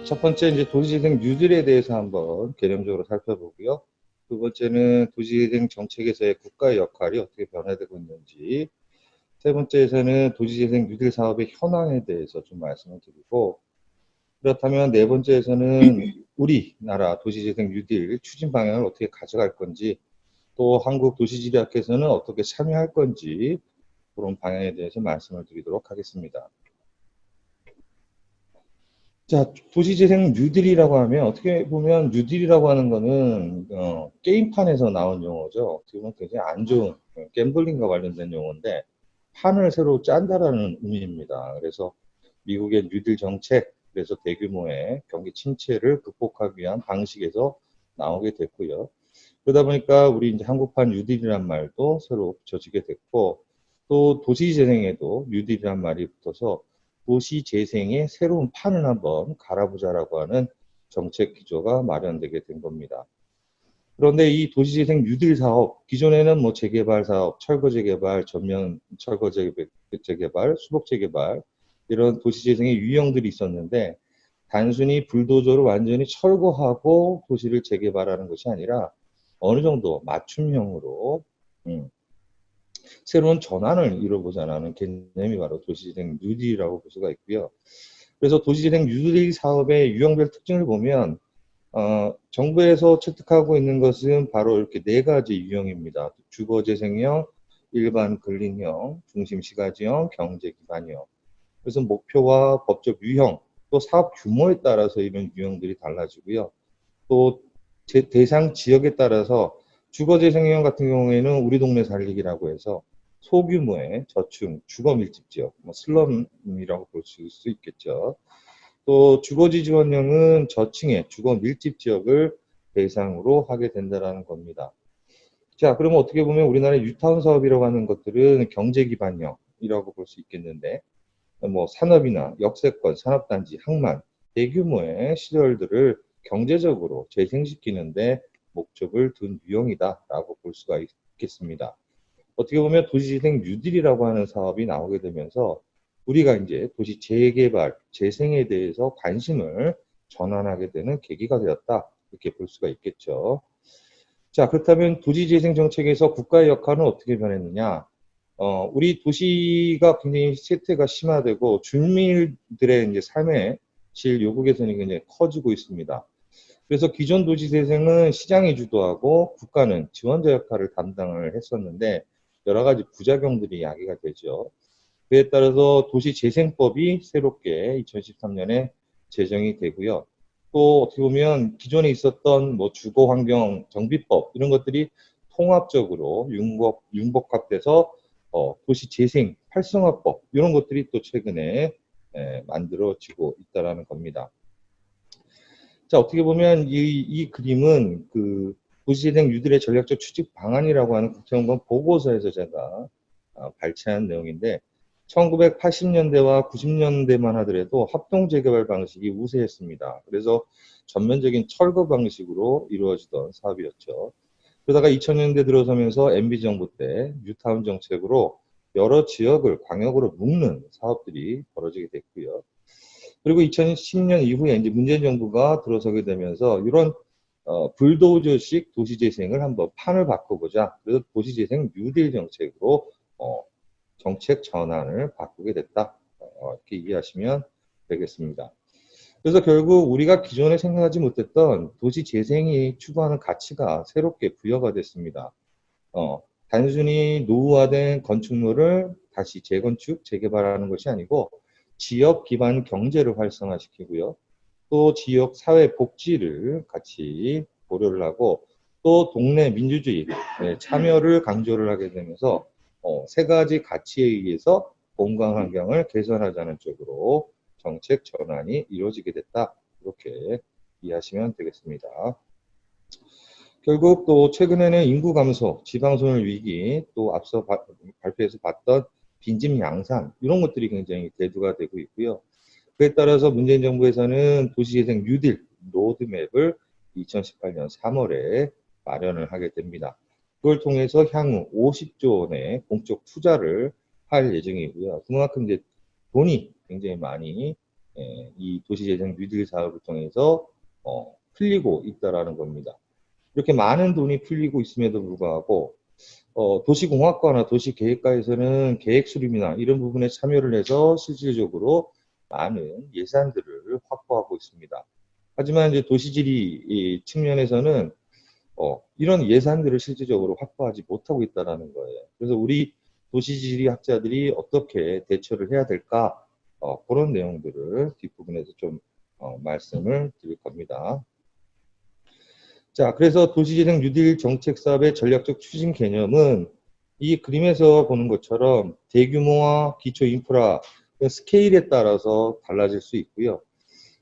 첫 번째 이제 도시재생 뉴딜에 대해서 한번 개념적으로 살펴보고요. 두 번째는 도시재생 정책에서의 국가의 역할이 어떻게 변화되고 있는지, 세 번째에서는 도시재생 뉴딜 사업의 현황에 대해서 좀 말씀을 드리고, 그렇다면 네 번째에서는 우리나라 도시재생 뉴딜 추진 방향을 어떻게 가져갈 건지, 또 한국 도시지리학회에서는 어떻게 참여할 건지, 그런 방향에 대해서 말씀을 드리도록 하겠습니다. 자, 도시재생 뉴딜이라고 하면 어떻게 보면 뉴딜이라고 하는 거는 게임판에서 나온 용어죠. 어떻게 보면 굉장히 안 좋은 갬블링과 관련된 용어인데 판을 새로 짠다라는 의미입니다. 그래서 미국의 뉴딜 정책, 그래서 대규모의 경기 침체를 극복하기 위한 방식에서 나오게 됐고요. 그러다 보니까 우리 이제 한국판 뉴딜이란 말도 새로 붙여지게 됐고, 또 도시재생에도 뉴딜이란 말이 붙어서 도시재생의 새로운 판을 한번 갈아보자라고 하는 정책 기조가 마련되게 된 겁니다. 그런데 이 도시재생 뉴딜 사업, 기존에는 뭐 재개발 사업, 철거 재개발, 전면 철거 재개발, 수복 재개발, 이런 도시재생의 유형들이 있었는데, 단순히 불도저로 완전히 철거하고 도시를 재개발하는 것이 아니라 어느 정도 맞춤형으로 새로운 전환을 이뤄보자는 개념이 바로 도시재생 뉴딜이라고 볼 수가 있고요. 그래서 도시재생 뉴딜 사업의 유형별 특징을 보면 정부에서 채택하고 있는 것은 바로 이렇게 네 가지 유형입니다. 주거재생형, 일반 근린형, 중심시가지형, 경제기반형. 그래서 목표와 법적 유형, 또 사업 규모에 따라서 이런 유형들이 달라지고요. 또 대상 지역에 따라서 주거재생형 같은 경우에는 우리 동네 살리기라고 해서 소규모의 저층, 주거 밀집 지역, 뭐 슬럼이라고 볼 수 있겠죠. 또 주거지 지원형은 저층의 주거 밀집 지역을 대상으로 하게 된다는 겁니다. 자, 그러면 어떻게 보면 우리나라의 뉴타운 사업이라고 하는 것들은 경제 기반형이라고 볼 수 있겠는데, 뭐 산업이나 역세권, 산업단지, 항만, 대규모의 시설들을 경제적으로 재생시키는데 목적을 둔 유형이다라고 볼 수가 있겠습니다. 어떻게 보면 도시재생 뉴딜이라고 하는 사업이 나오게 되면서 우리가 이제 도시 재개발, 재생에 대해서 관심을 전환하게 되는 계기가 되었다. 이렇게 볼 수가 있겠죠. 자, 그렇다면 도시재생 정책에서 국가의 역할은 어떻게 변했느냐? 우리 도시가 굉장히 쇠퇴가 심화되고 주민들의 이제 삶의 질 요구 개선이 굉장히 커지고 있습니다. 그래서 기존 도시재생은 시장이 주도하고 국가는 지원자 역할을 담당을 했었는데 여러 가지 부작용들이 야기가 되죠. 그에 따라서 도시재생법이 새롭게 2013년에 제정이 되고요. 또 어떻게 보면 기존에 있었던 뭐 주거환경 정비법 이런 것들이 통합적으로 융복합돼서 도시재생 활성화법 이런 것들이 또 최근에 만들어지고 있다라는 겁니다. 자, 어떻게 보면 이 그림은 그 도시재생 뉴딜의 전략적 추진 방안이라고 하는 국정원 보고서에서 제가 발췌한 내용인데 1980년대와 90년대만 하더라도 합동재개발 방식이 우세했습니다. 그래서 전면적인 철거 방식으로 이루어지던 사업이었죠. 그러다가 2000년대 들어서면서 MB 정부 때 뉴타운 정책으로 여러 지역을 광역으로 묶는 사업들이 벌어지게 됐고요. 그리고 2010년 이후에 이제 문재인 정부가 들어서게 되면서 이런 불도저식 도시재생을 한번 판을 바꿔보자. 그래서 도시재생 뉴딜 정책으로 정책 전환을 바꾸게 됐다. 이렇게 이해하시면 되겠습니다. 그래서 결국 우리가 기존에 생각하지 못했던 도시재생이 추구하는 가치가 새롭게 부여가 됐습니다. 단순히 노후화된 건축물을 다시 재건축, 재개발하는 것이 아니고 지역 기반 경제를 활성화시키고요. 또 지역 사회 복지를 같이 고려를 하고 또 동네 민주주의 참여를 강조를 하게 되면서 세 가지 가치에 의해서 공간 환경을 개선하자는 쪽으로 정책 전환이 이루어지게 됐다. 이렇게 이해하시면 되겠습니다. 결국 또 최근에는 인구 감소, 지방소멸 위기, 또 앞서 발표에서 봤던 빈집 양산 이런 것들이 굉장히 대두가 되고 있고요. 그에 따라서 문재인 정부에서는 도시재생 뉴딜 로드맵을 2018년 3월에 마련을 하게 됩니다. 그걸 통해서 향후 50조 원의 공적 투자를 할 예정이고요. 그만큼 이제 돈이 굉장히 많이 이 도시재생 뉴딜 사업을 통해서 풀리고 있다라는 겁니다. 이렇게 많은 돈이 풀리고 있음에도 불구하고 도시공학과나 도시계획과에서는 계획 수립이나 이런 부분에 참여를 해서 실질적으로 많은 예산들을 확보하고 있습니다. 하지만 이제 도시지리 측면에서는 이런 예산들을 실질적으로 확보하지 못하고 있다는 거예요. 그래서 우리 도시지리 학자들이 어떻게 대처를 해야 될까? 그런 내용들을 뒷부분에서 좀 말씀을 드릴 겁니다. 자, 그래서 도시재생 뉴딜 정책 사업의 전략적 추진 개념은 이 그림에서 보는 것처럼 대규모와 기초 인프라 스케일에 따라서 달라질 수 있고요.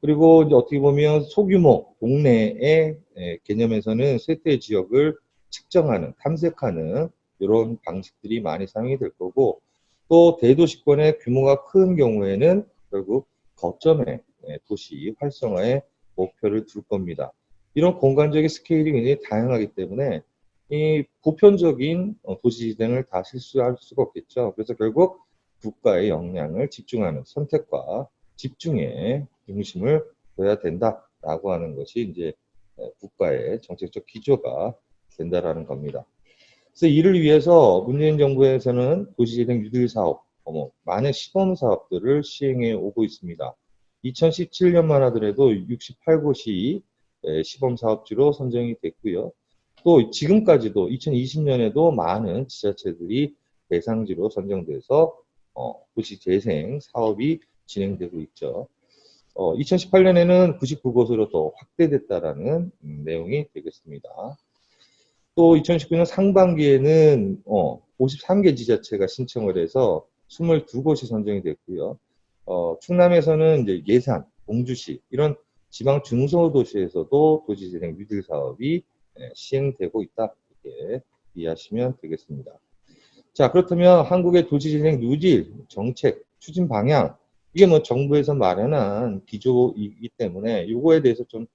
그리고 이제 어떻게 보면 소규모 동네의 개념에서는 쇠퇴 지역을 측정하는, 탐색하는 이런 방식들이 많이 사용이 될 거고, 또 대도시권의 규모가 큰 경우에는 결국 거점의 도시 활성화에 목표를 둘 겁니다. 이런 공간적인 스케일이 굉장히 다양하기 때문에 이 보편적인 도시재생을 다 실수할 수가 없겠죠. 그래서 결국 국가의 역량을 집중하는 선택과 집중에 중심을 둬야 된다라고 하는 것이 이제 국가의 정책적 기조가 된다라는 겁니다. 그래서 이를 위해서 문재인 정부에서는 도시재생 뉴딜 사업, 많은 시범 사업들을 시행해 오고 있습니다. 2017년만 하더라도 68곳이 시범 사업지로 선정이 됐고요. 또 지금까지도 2020년에도 많은 지자체들이 대상지로 선정돼서 도시재생 사업이 진행되고 있죠. 2018년에는 99곳으로 더 확대됐다라는 내용이 되겠습니다. 또 2019년 상반기에는 53개 지자체가 신청을 해서 22곳이 선정이 됐고요. 충남에서는 이제 예산, 공주시 이런 지방 중소도시에서도 도시재생 뉴딜 사업이 시행되고 있다 이렇게 이해하시면 되겠습니다. 자, 그렇다면 한국의 도시재생 뉴딜 정책 추진 방향 이게 뭐 정부에서 마련한 기조이기 때문에 이거에 대해서 좀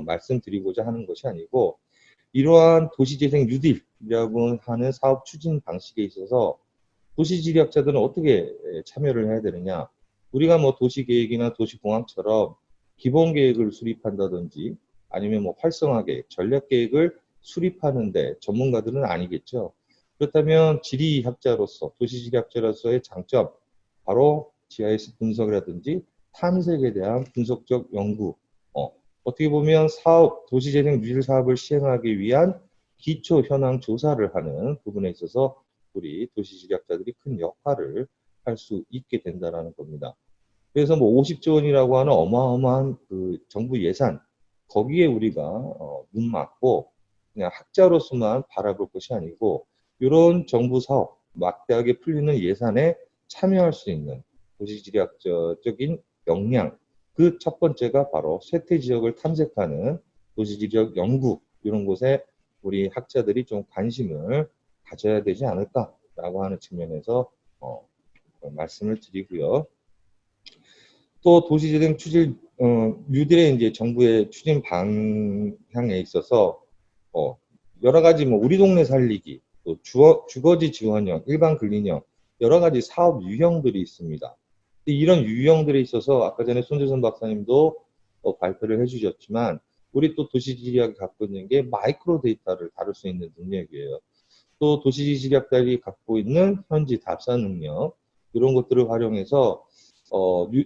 말씀드리고자 하는 것이 아니고 이러한 도시재생 뉴딜이라고 하는 사업 추진 방식에 있어서 도시지리학자들은 어떻게 참여를 해야 되느냐? 우리가 뭐 도시계획이나 도시공학처럼 기본계획을 수립한다든지 아니면 뭐 활성화계획, 전략계획을 수립하는데 전문가들은 아니겠죠. 그렇다면 지리학자로서, 도시지리학자로서의 장점, 바로 GIS 분석이라든지 탐색에 대한 분석적 연구, 어떻게 보면 도시재생 뉴딜 사업을 시행하기 위한 기초 현황 조사를 하는 부분에 있어서 우리 도시지리학자들이 큰 역할을 할 수 있게 된다는 겁니다. 그래서 뭐 50조 원이라고 하는 어마어마한 그 정부 예산, 거기에 우리가 눈 맞고 그냥 학자로서만 바라볼 것이 아니고 이런 정부 사업, 막대하게 풀리는 예산에 참여할 수 있는 도시지리학적인 역량, 그 첫 번째가 바로 쇠퇴 지역을 탐색하는 도시지리학 연구 이런 곳에 우리 학자들이 좀 관심을 가져야 되지 않을까라고 하는 측면에서 말씀을 드리고요. 또 도시재생 추진 뉴딜의 이제 정부의 추진 방향에 있어서 여러 가지 뭐 우리 동네 살리기, 또 주거지 지원형, 일반 근린형 여러 가지 사업 유형들이 있습니다. 이런 유형들에 있어서 아까 전에 손재선 박사님도 발표를 해주셨지만 우리 또 도시지리학이 갖고 있는 게 마이크로 데이터를 다룰 수 있는 능력이에요. 또 도시지리학자들이 갖고 있는 현지 답사 능력 이런 것들을 활용해서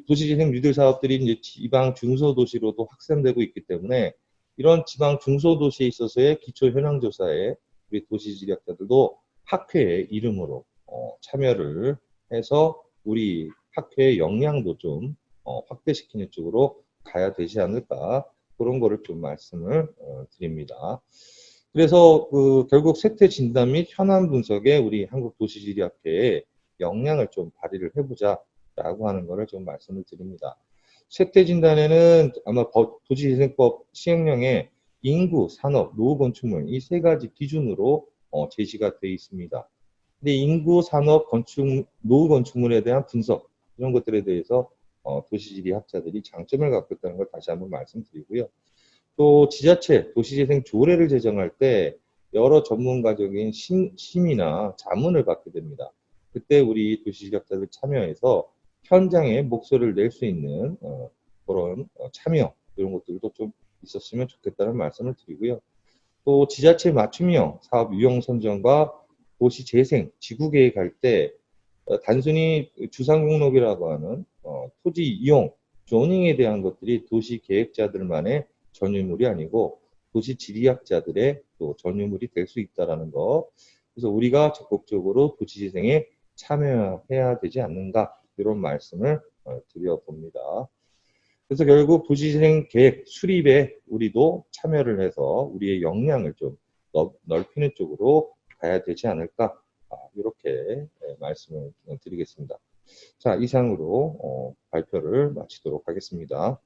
도시재생 뉴딜 사업들이 이제 지방 중소도시로도 확산되고 있기 때문에 이런 지방 중소도시에 있어서의 기초 현황 조사에 우리 도시지리학자들도 학회의 이름으로 참여를 해서 우리 학회의 역량도 좀 확대시키는 쪽으로 가야 되지 않을까 그런 거를 좀 말씀을 드립니다. 그래서 결국 쇠퇴 진단 및 현안 분석에 우리 한국도시지리학회의 역량을 좀 발휘를 해보자라고 하는 거를 좀 말씀을 드립니다. 쇠퇴 진단에는 아마 도시재생법 시행령에 인구, 산업, 노후 건축물 이 세 가지 기준으로 제시가 되어 있습니다. 근데 인구, 산업, 건축, 노후 건축물에 대한 분석 이런 것들에 대해서 도시지리 학자들이 장점을 갖고 있다는 걸 다시 한번 말씀드리고요. 또 지자체 도시재생 조례를 제정할 때 여러 전문가적인 심의나 자문을 받게 됩니다. 그때 우리 도시지리학자들 참여해서 현장에 목소리를 낼 수 있는 그런 참여 이런 것들도 좀 있었으면 좋겠다는 말씀을 드리고요. 또 지자체 맞춤형 사업 유형 선정과 도시 재생, 지구 계획할 때 단순히 주상목록이라고 하는 토지 이용, 조닝에 대한 것들이 도시 계획자들만의 전유물이 아니고 도시 지리학자들의 또 전유물이 될 수 있다라는 거. 그래서 우리가 적극적으로 도시재생에 참여해야 되지 않는가 이런 말씀을 드려봅니다. 그래서 결국 도시재생 계획 수립에 우리도 참여를 해서 우리의 역량을 좀 넓히는 쪽으로 가야 되지 않을까 이렇게 말씀을 드리겠습니다. 자, 이상으로 발표를 마치도록 하겠습니다.